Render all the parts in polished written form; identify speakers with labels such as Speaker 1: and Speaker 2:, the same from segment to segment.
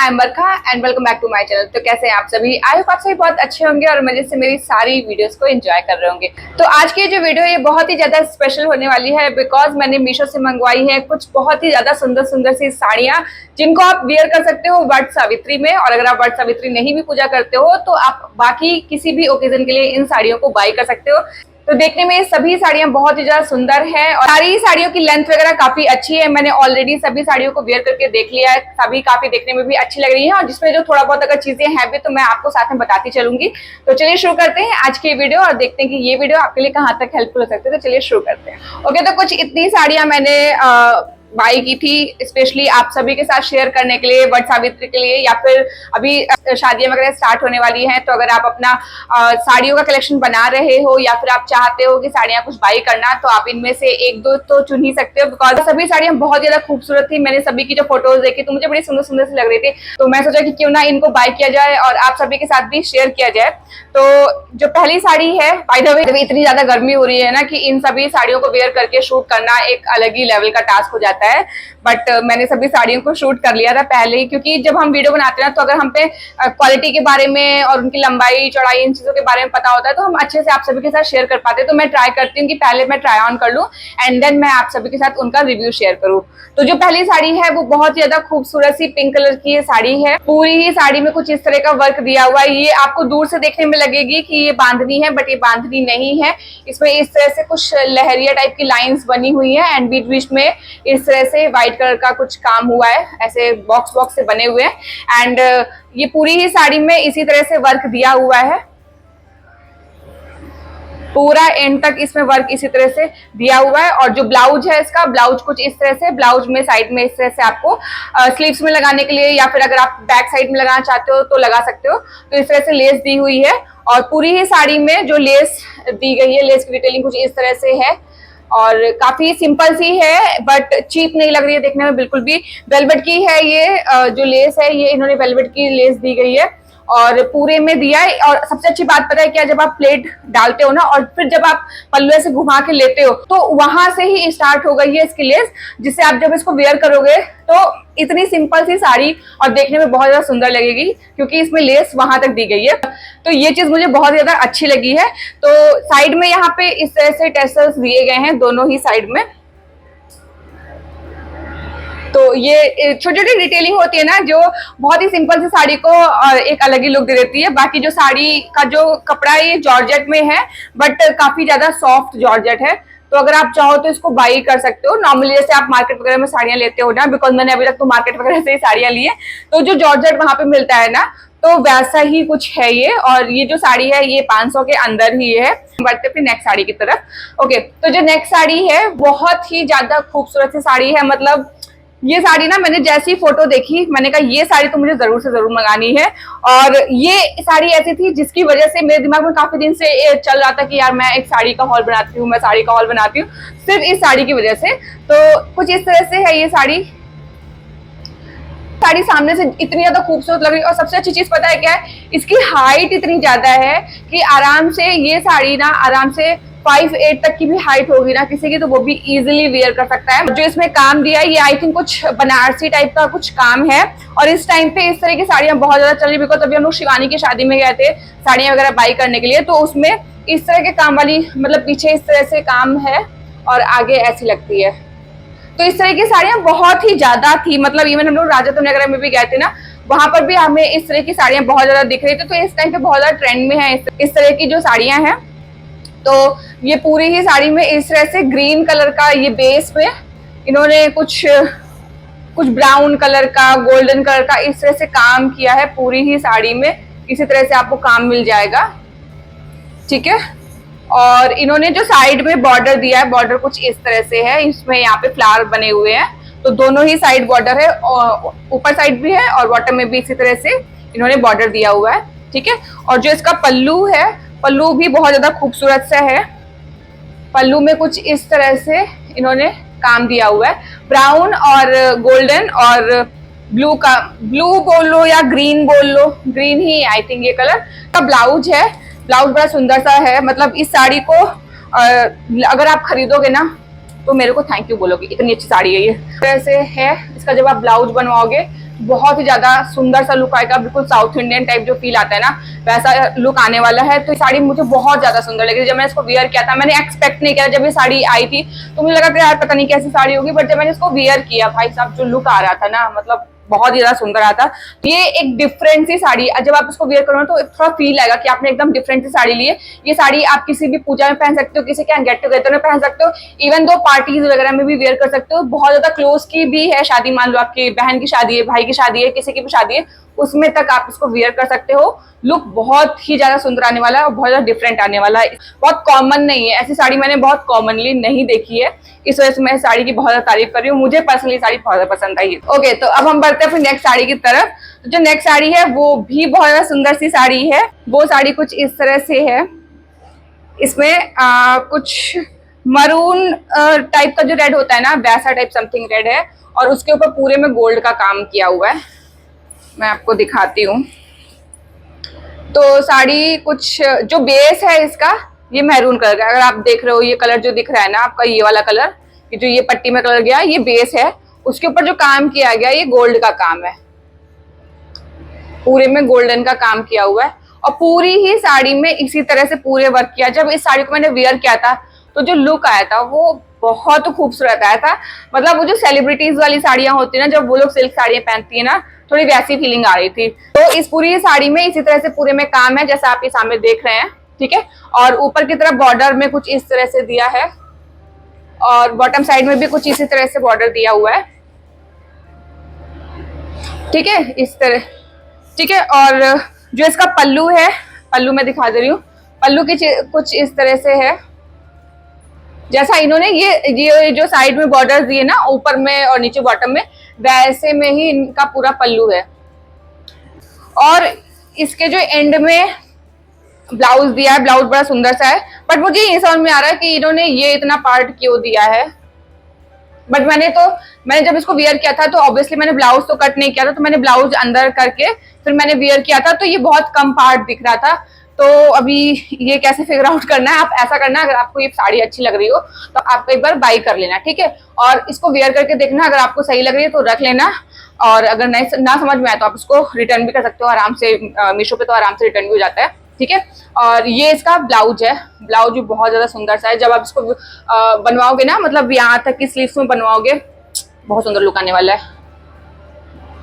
Speaker 1: I am Barkha and welcome back to my channel. तो कैसे हैं आप सभी? आई होप आप सभी बहुत अच्छे होंगे और मजे से मेरी सारी वीडियोस को एंजॉय कर रहे होंगे। तो आज की जो वीडियो है ये बहुत ही ज्यादा स्पेशल होने वाली है बिकॉज मैंने मीशो से मंगवाई है कुछ बहुत ही ज्यादा सुंदर सुंदर सी साड़ियां जिनको आप वेयर कर सकते हो वट सावित्री में। और अगर आप वट सावित्री नहीं भी पूजा करते हो तो आप बाकी किसी भी ओकेजन के लिए इन साड़ियों को बाई कर सकते हो। तो देखने में सभी साड़ियां बहुत ही ज्यादा सुंदर है और सारी साड़ियों की लेंथ वगैरह काफी अच्छी है। मैंने ऑलरेडी सभी साड़ियों को वेयर करके देख लिया है, सभी काफी देखने में भी अच्छी लग रही है और जिसमें जो थोड़ा बहुत अगर चीजें हैं भी तो मैं आपको साथ में बताती चलूंगी। तो चलिए शुरू करते हैं आज की वीडियो और देखते हैं कि ये वीडियो आपके लिए कहाँ तक हेल्पफुल हो सकती है। तो चलिए शुरू करते हैं। ओके, तो कुछ इतनी साड़ियां मैंने बाई की थी स्पेशली आप सभी के साथ शेयर करने के लिए वट सावित्री के लिए, या फिर अभी शादियां वगैरह स्टार्ट होने वाली हैं तो अगर आप अपना साड़ियों का कलेक्शन बना रहे हो या फिर आप चाहते हो कि साड़ियां कुछ बाई करना तो आप इनमें से एक दो तो चुन ही सकते हो बिकॉज सभी साड़ियां बहुत ज्यादा खूबसूरत थी। मैंने सभी की जो फोटोज देखी तो मुझे बड़ी सुंदर सुंदर सी लग रही थी, तो मैं सोचा कि क्यों ना इनको बाई किया जाए और आप सभी के साथ भी शेयर किया जाए। तो जो पहली साड़ी है, बाय द वे इतनी ज्यादा गर्मी हो रही है ना कि इन सभी साड़ियों को वेयर करके शूट करना एक अलग ही लेवल का टास्क हो जाता है, बट मैंने सभी साड़ियों को शूट कर लिया था पहले ही, क्योंकि जब हम वीडियो बनाते हैं तो अगर हम पे क्वालिटी के बारे में और उनकी लंबाई चौड़ाई इन चीजों के बारे में पता होता है तो हम अच्छे से आप सभी के साथ शेयर कर पाते हैं। तो मैं ट्राई करती हूँ कि पहले मैं ट्राई ऑन कर लूँ एंड देन मैं आप सभी के साथ उनका रिव्यू शेयर करूँ। तो जो पहली साड़ी है वो बहुत ज्यादा खूबसूरत सी पिंक कलर की ये साड़ी है। पूरी ही साड़ी में कुछ इस तरह का वर्क दिया हुआ है। ये आपको दूर से देखने में लगेगी कि ये बांधनी है, बट ये बांधनी नहीं है। इसमें इस तरह से कुछ लहरिया टाइप की लाइंस बनी हुई है एंड बीच बीच में इस तरह से व्हाइट कलर का कुछ काम हुआ है, ऐसे बॉक्स बॉक्स से बने हुए हैं एंड ये पूरी ही साड़ी में इसी तरह से वर्क दिया हुआ है। पूरा एंड तक इसमें वर्क इसी तरह से दिया हुआ है और जो ब्लाउज है इसका ब्लाउज कुछ इस तरह से, ब्लाउज में साइड में इस तरह से आपको स्लीव्स में लगाने के लिए या फिर अगर आप बैक साइड में लगाना चाहते हो तो लगा सकते हो। तो इस तरह से लेस दी हुई है और पूरी ही साड़ी में जो लेस दी गई है, लेस की डिटेलिंग कुछ इस तरह से है और काफी सिंपल सी है बट चीप नहीं लग रही है देखने में बिल्कुल भी। वेलवेट की है ये जो लेस है, ये इन्होंने वेलवेट की लेस दी गई है और पूरे में दिया है। और सबसे अच्छी बात पता है क्या, जब आप प्लेट डालते हो ना और फिर जब आप पल्लू से घुमा के लेते हो तो वहां से ही स्टार्ट हो गई है इसकी लेस, जिससे आप जब इसको वेयर करोगे तो इतनी सिंपल सी साड़ी और देखने में बहुत ज्यादा सुंदर लगेगी क्योंकि इसमें लेस वहां तक दी गई है। तो ये चीज मुझे बहुत ज्यादा अच्छी लगी है। तो साइड में यहाँ पे इस तरह से टेसल्स दिए गए हैं दोनों ही साइड में। तो ये छोटी छोटी डिटेलिंग होती है ना जो बहुत ही सिंपल सी साड़ी को एक अलग ही लुक दे देती है। बाकी जो साड़ी का जो कपड़ा है ये जॉर्जेट में है बट काफी ज्यादा सॉफ्ट जॉर्जेट है। तो अगर आप चाहो तो इसको बाई कर सकते हो। नॉर्मली जैसे आप मार्केट वगैरह में साड़ियां लेते हो ना, बिकॉज मैंने अभी तक तो मार्केट वगैरह से ही साड़ियां ली है, तो जो जॉर्जेट वहां पे मिलता है ना तो वैसा ही कुछ है ये। और ये जो साड़ी है ये 500 के अंदर ही है। बढ़ते फिर नेक्स्ट साड़ी की तरफ। ओके, तो जो नेक्स्ट साड़ी है बहुत ही ज्यादा खूबसूरत सी साड़ी है। मतलब ये साड़ी ना मैंने जैसी फोटो देखी मैंने कहा ये साड़ी तो मुझे जरूर से जरूर मंगानी है। और ये साड़ी ऐसी थी जिसकी वजह से मेरे दिमाग में काफी दिन से चल रहा था कि यार मैं एक साड़ी का हॉल बनाती हूँ, मैं साड़ी का हॉल बनाती हूँ सिर्फ इस साड़ी की वजह से। तो कुछ इस तरह से है ये साड़ी। साड़ी सामने से इतनी ज्यादा खूबसूरत लग रही है और सबसे अच्छी चीज पता है क्या है, इसकी हाइट इतनी ज्यादा है कि आराम से ये साड़ी ना आराम से 5'8" तक की भी हाइट होगी ना किसी की तो वो भी इजीली वेयर कर सकता है। जो इसमें काम दिया है ये आई थिंक कुछ बनारसी टाइप का कुछ काम है और इस टाइम पे इस तरह की साड़ियां बहुत ज्यादा चल रही है बिकॉज अभी हम लोग शिवानी की शादी में गए थे साड़ियां वगैरह बाई करने के लिए, तो उसमें इस तरह के काम वाली मतलब पीछे इस तरह से काम है और आगे ऐसी लगती है। तो इस तरह की साड़ियां बहुत ही ज्यादा थी। मतलब इवन हम लोग राजरत्न नगर में भी गए थे ना, वहां पर भी हमें इस तरह की साड़ियां बहुत ज्यादा दिख रही थी। तो इस टाइम पे बहुत ज्यादा ट्रेंड में है इस तरह की जो साड़ियां हैं। तो ये पूरी ही साड़ी में इस तरह से ग्रीन कलर का ये बेस पे इन्होंने कुछ ब्राउन कलर का, गोल्डन कलर का इस तरह से काम किया है। पूरी ही साड़ी में इसी तरह से आपको काम मिल जाएगा, ठीक है। और इन्होंने जो साइड में बॉर्डर दिया है, बॉर्डर कुछ इस तरह से है, इसमें यहाँ पे फ्लावर बने हुए हैं। तो दोनों ही साइड बॉर्डर है, ऊपर साइड भी है और बॉटम में भी इसी तरह से इन्होंने बॉर्डर दिया हुआ है, ठीक है। और जो इसका पल्लू है, पल्लू भी बहुत ज्यादा खूबसूरत सा है। पल्लू में कुछ इस तरह से इन्होंने काम दिया हुआ है, ब्राउन और गोल्डन और ब्लू का, ब्लू बोल लो या ग्रीन बोल लो, ग्रीन ही आई थिंक ये कलर का ब्लाउज है। ब्लाउज बड़ा सुंदर सा है। मतलब इस साड़ी को अगर आप खरीदोगे ना तो मेरे को थैंक यू बोलोगे, इतनी अच्छी साड़ी है ये। तरह से है इसका जब आप ब्लाउज बनवाओगे बहुत ही ज्यादा सुंदर सा लुक आएगा, बिल्कुल साउथ इंडियन टाइप जो फील आता है ना वैसा लुक आने वाला है। तो ये साड़ी मुझे बहुत ज्यादा सुंदर लगी। जब मैंने इसको वियर किया था, मैंने एक्सपेक्ट नहीं किया, जब ये साड़ी आई थी तो मुझे लगा था यार पता नहीं कैसी साड़ी होगी, बट जब मैंने इसको वियर किया भाई साहब जो लुक आ रहा था ना, मतलब बहुत ही ज्यादा सुंदर आता। तो ये एक डिफरेंट सी साड़ी, जब आप इसको वेयर करो तो थोड़ा फील आएगा कि आपने एकदम डिफरेंट सी साड़ी ली है। ये साड़ी आप किसी भी पूजा में पहन सकते हो, किसी के गेट टुगेदर में पहन सकते हो, इवन दो पार्टीज वगैरह में भी वेयर कर सकते हो। बहुत ज्यादा क्लोज की भी है शादी, मान लो आपकी बहन की शादी है, भाई की शादी है, किसी की भी शादी है, उसमें तक आप इसको वेयर कर सकते हो। लुक बहुत ही ज्यादा सुंदर आने वाला है और बहुत ज्यादा डिफरेंट आने वाला है। बहुत कॉमन नहीं है, ऐसी साड़ी मैंने बहुत कॉमनली नहीं देखी है, इस वजह से मैं साड़ी की बहुत ज्यादा तारीफ कर रही हूँ। मुझे पर्सनली साड़ी बहुत ज्यादा पसंद आई है। ओके, तो अब हम बढ़ते हैं अपनी नेक्स्ट साड़ी की तरफ। तो जो नेक्स्ट साड़ी है वो भी बहुत ज्यादा सुंदर सी साड़ी है। वो साड़ी कुछ इस तरह से है, इसमें कुछ मरून टाइप का जो रेड होता है ना, वैसा टाइप समथिंग रेड है, और उसके ऊपर पूरे में गोल्ड का काम किया हुआ है। मैं आपको दिखाती हूँ। तो साड़ी कुछ जो बेस है इसका ये मैरून कलर का, अगर आप देख रहे हो ये कलर जो दिख रहा है ना आपका, ये वाला कलर, ये जो ये पट्टी में कलर गया ये बेस है, उसके ऊपर जो काम किया गया ये गोल्ड का काम है, पूरे में गोल्डन का काम किया हुआ है। और पूरी ही साड़ी में इसी तरह से पूरे वर्क किया। जब इस साड़ी को मैंने वेयर किया था तो जो लुक आया था वो बहुत खूबसूरत आया था। मतलब वो जो सेलिब्रिटीज वाली साड़ियां होती है ना, जब वो लोग सिल्क साड़ियां पहनती है ना, थोड़ी वैसी फीलिंग आ रही थी। तो इस पूरी साड़ी में इसी तरह से पूरे में काम है जैसा आप ये सामने देख रहे हैं, ठीक है। और ऊपर की तरफ बॉर्डर में कुछ इस तरह से दिया है, और बॉटम साइड में भी कुछ इसी तरह से बॉर्डर दिया हुआ है, ठीक है, इस तरह, ठीक है। और जो इसका पल्लू है, पल्लू मैं दिखा दे रही हूँ, पल्लू की कुछ इस तरह से है, जैसा इन्होंने ये जो साइड में बॉर्डर दिए ना ऊपर में और नीचे बॉटम में, वैसे में ही इनका पूरा पल्लू है। और इसके जो एंड में ब्लाउज दिया है, ब्लाउज बड़ा सुंदर सा है, बट मुझे ये समझ में आ रहा है कि इन्होंने ये इतना पार्ट क्यों दिया है। बट मैंने जब इसको वियर किया था तो ऑब्वियसली मैंने ब्लाउज तो कट नहीं किया था, तो मैंने ब्लाउज अंदर करके फिर मैंने वियर किया था, तो ये बहुत कम पार्ट दिख रहा था। तो अभी ये कैसे फिगर आउट करना है, आप ऐसा करना, अगर आपको ये साड़ी अच्छी लग रही हो तो आप एक बार बाई कर लेना, ठीक है। और इसको वेयर करके देखना, अगर आपको सही लग रही है तो रख लेना, और अगर नहीं ना समझ में आए तो आप इसको रिटर्न भी कर सकते हो आराम से। मीशो पे तो आराम से रिटर्न भी हो जाता है, ठीक है। और ये इसका ब्लाउज है, ब्लाउज भी बहुत ज्यादा सुंदर सा है। जब आप इसको बनवाओगे ना, मतलब यहाँ तक की स्लीव्स में बनवाओगे, बहुत सुंदर लुक आने वाला है।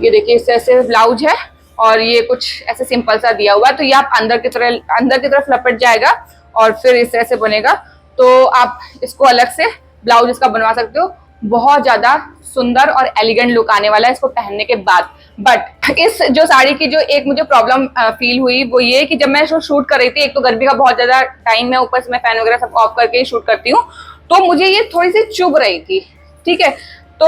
Speaker 1: ये देखिए इस तरह से ब्लाउज है, और ये कुछ ऐसे सिंपल सा दिया हुआ है। तो ये आप अंदर की तरफ लपेट जाएगा और फिर इस तरह से बनेगा। तो आप इसको अलग से ब्लाउज इसका बनवा सकते हो। बहुत ज्यादा सुंदर और एलिगेंट लुक आने वाला है इसको पहनने के बाद। बट इस जो साड़ी की जो एक मुझे प्रॉब्लम फील हुई वो ये कि जब मैं इसको शूट कर रही थी, एक तो गर्मी का बहुत ज्यादा टाइम है, ऊपर से मैं फैन वगैरह सब ऑफ करके ही शूट करती हूँ, तो मुझे ये थोड़ी सी चुभ रही थी, ठीक है। तो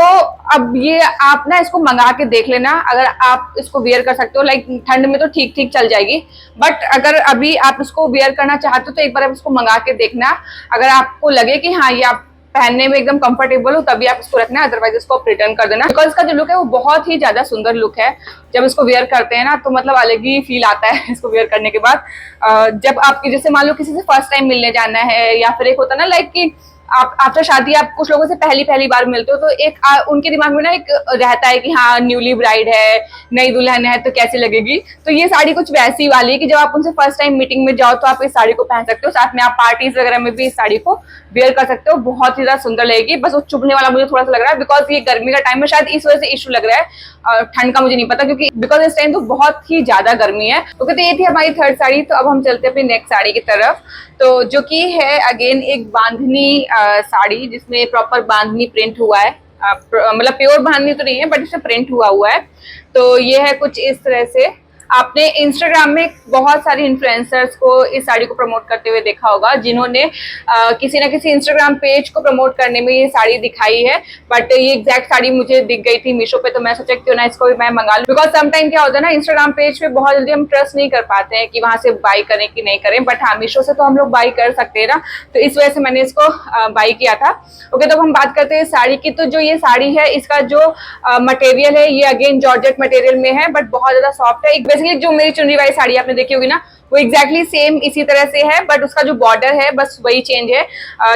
Speaker 1: अब ये आप ना इसको मंगा के देख लेना, अगर आप इसको वेयर कर सकते हो। लाइक ठंड में तो ठीक ठीक चल जाएगी, बट अगर अभी आप इसको वेयर करना चाहते हो तो एक बार आप इसको मंगा के देखना। अगर आपको लगे कि हाँ ये आप पहनने में एकदम कंफर्टेबल हो तभी आप इसको रखना, अदरवाइज इसको आप रिटर्न कर देना। बिकॉज इसका जो लुक है वो बहुत ही ज्यादा सुंदर लुक है। जब इसको वेयर करते हैं ना तो मतलब अलग ही फील आता है इसको वेयर करने के बाद। जब आपकी जैसे मान लो किसी से फर्स्ट टाइम मिलने जाना है, या फिर एक होता है ना लाइक कि आप आफ्टर शादी आप कुछ लोगों से पहली बार मिलते हो, तो एक उनके दिमाग में ना एक रहता है कि हाँ न्यूली ब्राइड है, नई दुल्हन है, तो कैसी लगेगी। तो ये साड़ी कुछ वैसी वाली है कि जब आप उनसे फर्स्ट टाइम मीटिंग में जाओ तो आप इस साड़ी को पहन सकते हो, साथ में आप पार्टीज वगैरह में भी इस साड़ी को वेयर कर सकते हो। बहुत ही ज्यादा सुंदर लगेगी। बस वो चुभने वाला मुझे थोड़ा सा लग रहा है, बिकॉज ये गर्मी का टाइम है, शायद इस वजह से इशू लग रहा है। ठंड का मुझे नहीं पता, क्योंकि बिकॉज इस टाइम तो बहुत ही ज्यादा गर्मी है। तो कहते ये थी हमारी थर्ड साड़ी। तो अब हम चलते हैं अपनी नेक्स्ट साड़ी की तरफ, तो जो कि है अगेन एक बांधनी साड़ी, जिसमें प्रॉपर बांधनी प्रिंट हुआ है। मतलब प्योर बांधनी तो नहीं है, बट इससे प्रिंट हुआ है। तो ये है कुछ इस तरह से। आपने इंस्टाग्राम में बहुत सारे इन्फ्लुएंसर्स को इस साड़ी को प्रमोट करते हुए देखा होगा, जिन्होंने किसी ना किसी इंस्टाग्राम पेज को प्रमोट करने में ये साड़ी दिखाई है। बट ये एग्जैक्ट साड़ी मुझे दिख गई थी मीशो पे, तो मैं सोचा क्यों ना इसको भी मैं मंगा लूं। बिकॉज समटाइम क्या होता है ना, इंस्टाग्राम पेज पे बहुत जल्दी हम ट्रस्ट नहीं कर पाते हैं कि वहां से बाई करें कि नहीं करें, बट हाँ मीशो से तो हम लोग बाई कर सकते हैं ना। तो इस वजह से मैंने इसको बाई किया था। ओके, तो हम बात करते हैं साड़ी की। तो जो ये साड़ी है इसका जो मटेरियल है ये अगेन जॉर्जेट मटेरियल में है, बट बहुत ज्यादा सॉफ्ट है। बेसिकली जो मेरी चुनरी वाली साड़ी आपने देखी होगी ना, वो एग्जैक्टली सेम इसी तरह से है, बट उसका जो बॉर्डर है बस वही चेंज है,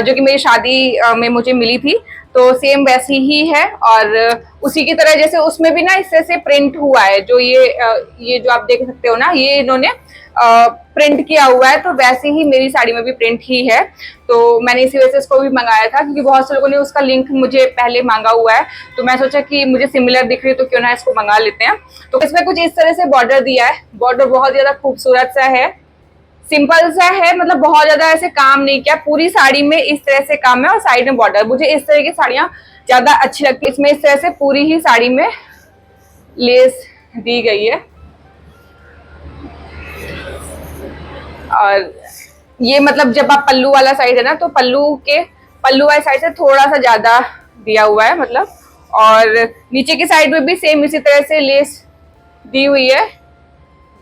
Speaker 1: जो कि मेरी शादी में मुझे मिली थी। तो सेम वैसी ही है, और उसी की तरह जैसे उसमें भी ना इस तरह से प्रिंट हुआ है, जो ये जो आप देख सकते हो ना, ये इन्होंने प्रिंट किया हुआ है, तो वैसे ही मेरी साड़ी में भी प्रिंट ही है। तो मैंने इसी वजह से इसको भी मंगाया था, क्योंकि बहुत से लोगों ने उसका लिंक मुझे पहले मांगा हुआ है, तो मैं सोचा कि मुझे सिमिलर दिख रही है तो क्यों ना इसको मंगा लेते हैं। तो इसमें कुछ इस तरह से बॉर्डर दिया है, बॉर्डर बहुत ज्यादा खूबसूरत सा है, सिंपल सा है, मतलब बहुत ज्यादा ऐसे काम नहीं किया, पूरी साड़ी में इस तरह से काम है, और साइड में बॉर्डर। मुझे इस तरह की साड़ियां ज्यादा अच्छी लगती है। इसमें इस तरह से पूरी ही साड़ी में लेस दी गई है, और ये मतलब जब आप पल्लू वाला साइड है ना, तो पल्लू वाली साइड से थोड़ा सा ज्यादा दिया हुआ है मतलब। और नीचे की साइड में भी सेम इसी तरह से लेस दी हुई है।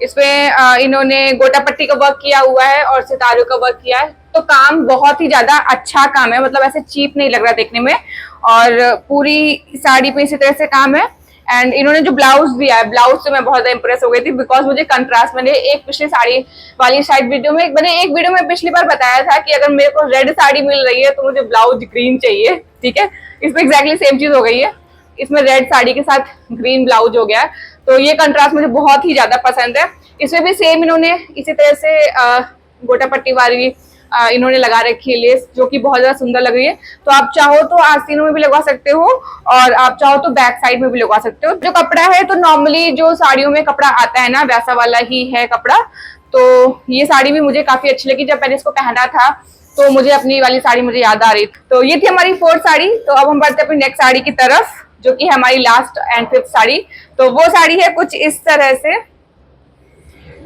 Speaker 1: इसमें इन्होंने गोटा पट्टी का वर्क किया हुआ है और सितारों का वर्क किया है, तो काम बहुत ही ज्यादा अच्छा काम है, मतलब ऐसे चीप नहीं लग रहा देखने में। और पूरी साड़ी पे इसी तरह से काम है। एंड इन्होंने जो ब्लाउज दिया है, ब्लाउज से मैं बहुत इंप्रेस हो गई थी, बिकॉज मुझे कंट्रास्ट, मैंने एक पिछली साड़ी वाली साइड वीडियो में पिछली बार बताया था कि अगर मेरे को रेड साड़ी मिल रही है तो मुझे ब्लाउज ग्रीन चाहिए, ठीक है। इसमें एग्जैक्टली सेम चीज हो गई है, इसमें रेड साड़ी के साथ ग्रीन ब्लाउज हो गया है, तो ये कंट्रास्ट मुझे बहुत ही ज्यादा पसंद है। इसमें भी सेम इन्होंने इसी तरह से गोटा पट्टी वाली इन्होंने लगा रखी है लेस, जो कि बहुत ज्यादा सुंदर लग रही है। तो आप चाहो तो आस्तीनों में भी लगवा सकते हो, और आप चाहो तो बैक साइड में भी लगवा सकते हो। जो कपड़ा है तो नॉर्मली जो साड़ियों में कपड़ा आता है ना, वैसा वाला ही है कपड़ा। तो ये साड़ी भी मुझे काफी अच्छी लगी, जब मैंने इसको पहना था तो मुझे अपनी वाली साड़ी मुझे याद आ रही थी। तो ये थी हमारी 4th साड़ी। तो अब हम बढ़ते हैं अपनी नेक्स्ट साड़ी की तरफ, जो कि हमारी लास्ट एंड 5th साड़ी। तो वो साड़ी है कुछ इस तरह से,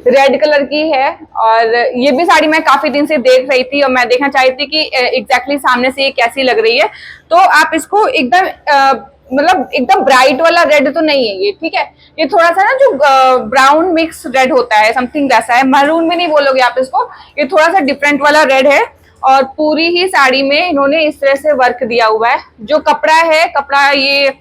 Speaker 1: रेड कलर की है, और ये भी साड़ी मैं काफी दिन से देख रही थी, और मैं देखना चाहती थी कि एग्जैक्टली सामने से ये कैसी लग रही है। तो आप इसको एकदम मतलब एकदम ब्राइट वाला रेड तो नहीं है ये, ठीक है। ये थोड़ा सा ना जो ब्राउन मिक्स रेड होता है, समथिंग वैसा है, महरून भी नहीं बोलोगे आप इसको, ये थोड़ा सा डिफरेंट वाला रेड है। और पूरी ही साड़ी में इन्होंने इस तरह से वर्क दिया हुआ है। जो कपड़ा है, कपड़ा ये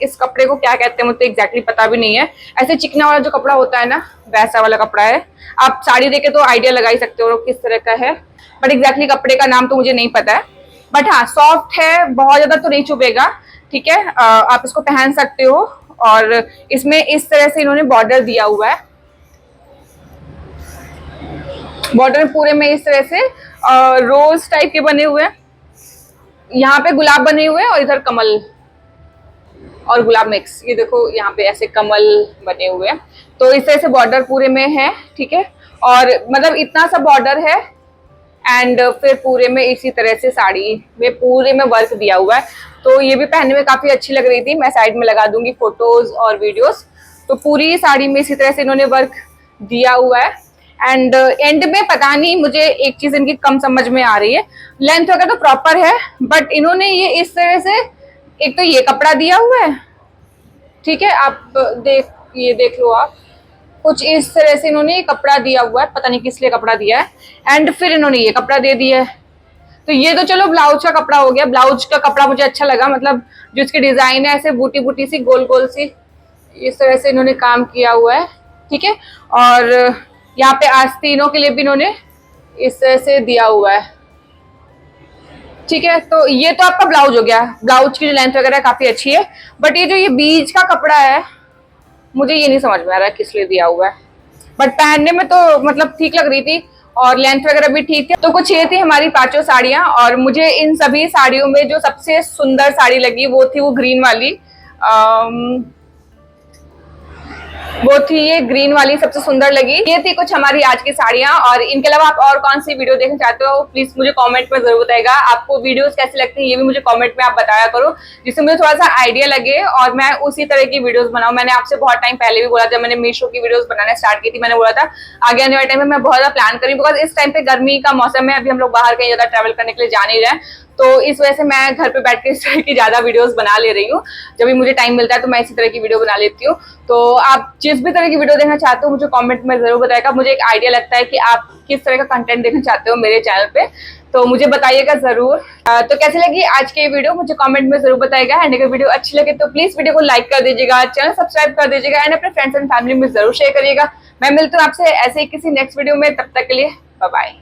Speaker 1: इस कपड़े को क्या कहते हैं मुझे एग्जैक्टली पता भी नहीं है। ऐसे चिकना वाला जो कपड़ा होता है ना, वैसा वाला कपड़ा है। आप साड़ी देखे तो आइडिया लगा ही सकते हो किस तरह का है, बट एग्जैक्टली कपड़े का नाम तो मुझे नहीं पता है। बट हाँ, सॉफ्ट है, बहुत ज्यादा तो नहीं चुभेगा, ठीक है। आप इसको पहन सकते हो। और इसमें इस तरह से इन्होंने बॉर्डर दिया हुआ है, बॉर्डर पूरे में इस तरह से रोज टाइप के बने हुए हैं। यहाँ पे गुलाब बने हुए हैं, और इधर कमल और गुलाब मिक्स, ये देखो यहाँ पे ऐसे कमल बने हुए हैं। तो इस तरह से बॉर्डर पूरे में है, ठीक है। और मतलब इतना सा बॉर्डर है, एंड फिर पूरे में इसी तरह से साड़ी में पूरे में वर्क दिया हुआ है। तो ये भी पहनने में काफी अच्छी लग रही थी। मैं साइड में लगा दूंगी फोटोज और वीडियोस। तो पूरी साड़ी में इसी तरह से इन्होंने वर्क दिया हुआ है। एंड एंड में पता नहीं, मुझे एक चीज इनकी कम समझ में आ रही है, लेंथ वगैरह तो प्रॉपर है, बट इन्होंने ये इस तरह से, एक तो ये कपड़ा दिया हुआ है, ठीक है, आप ये देख लो आप, कुछ इस तरह से इन्होंने ये कपड़ा दिया हुआ है, पता नहीं किस लिए कपड़ा दिया है। एंड फिर इन्होंने ये कपड़ा दे दिया है। तो ये तो चलो ब्लाउज का कपड़ा हो गया। ब्लाउज का कपड़ा मुझे अच्छा लगा, मतलब जो इसकी डिजाइन है ऐसे बूटी बूटी सी, गोल गोल सी, इस तरह से इन्होंने काम किया हुआ है, ठीक है। और यहाँ पे आस्तीनों के लिए भी इन्होंने इस तरह से दिया हुआ है, ठीक है। तो ये तो आपका ब्लाउज हो गया। ब्लाउज की जो लेंथ वगैरह काफी अच्छी है, बट ये जो ये बीच का कपड़ा है, मुझे ये नहीं समझ में आ रहा है किस लिए दिया हुआ है। बट पहनने में तो मतलब ठीक लग रही थी, और लेंथ वगैरह भी ठीक थी। तो कुछ ये थी हमारी 5 साड़ियां, और मुझे इन सभी साड़ियों में जो सबसे सुंदर साड़ी लगी वो थी वो ग्रीन वाली। वो थी ये ग्रीन वाली, सबसे सुंदर लगी। ये थी कुछ हमारी आज की साड़ियां। और इनके अलावा आप और कौन सी वीडियो देखना चाहते हो प्लीज मुझे कमेंट में जरूर बताएगा। आपको वीडियोस कैसी लगती हैं ये भी मुझे कमेंट में आप बताया करो, जिससे मुझे थोड़ा सा आइडिया लगे और मैं उसी तरह की वीडियोस बनाऊं। मैंने आपसे बहुत टाइम पहले भी बोला, जब मैंने मीशो की वीडियोस बनाना स्टार्ट की थी, मैंने बोला था आगे आने वाले टाइम में मैं बहुत ज्यादा प्लान करी, बिकॉज इस टाइम पे गर्मी का मौसम है, अभी हम लोग बाहर कहीं ज्यादा ट्रैवल करने के लिए जा नहीं रहे हैं। तो इस वजह से मैं घर पे बैठ के इस तरह की ज्यादा वीडियोस बना ले रही हूँ। जब भी मुझे टाइम मिलता है तो मैं इसी तरह की वीडियो बना लेती हूँ। तो आप जिस भी तरह की वीडियो देखना चाहते हो मुझे कमेंट में जरूर बताएगा। मुझे एक आइडिया लगता है कि आप किस तरह का कंटेंट देखना चाहते हो मेरे चैनल पे, तो मुझे बताइएगा जरूर। तो कैसी लगी आज की वीडियो मुझे कमेंट में जरूर बताइएगा। एंड अगर वीडियो अच्छी लगे तो प्लीज वीडियो को लाइक कर दीजिएगा, चैनल सब्सक्राइब कर दीजिएगा, एंड अपने फ्रेंड्स एंड फैमिली में जरूर शेयर करिएगा। मैं मिलती हूँ आपसे ऐसे ही किसी नेक्स्ट वीडियो में, तब तक के लिए बाय बाय।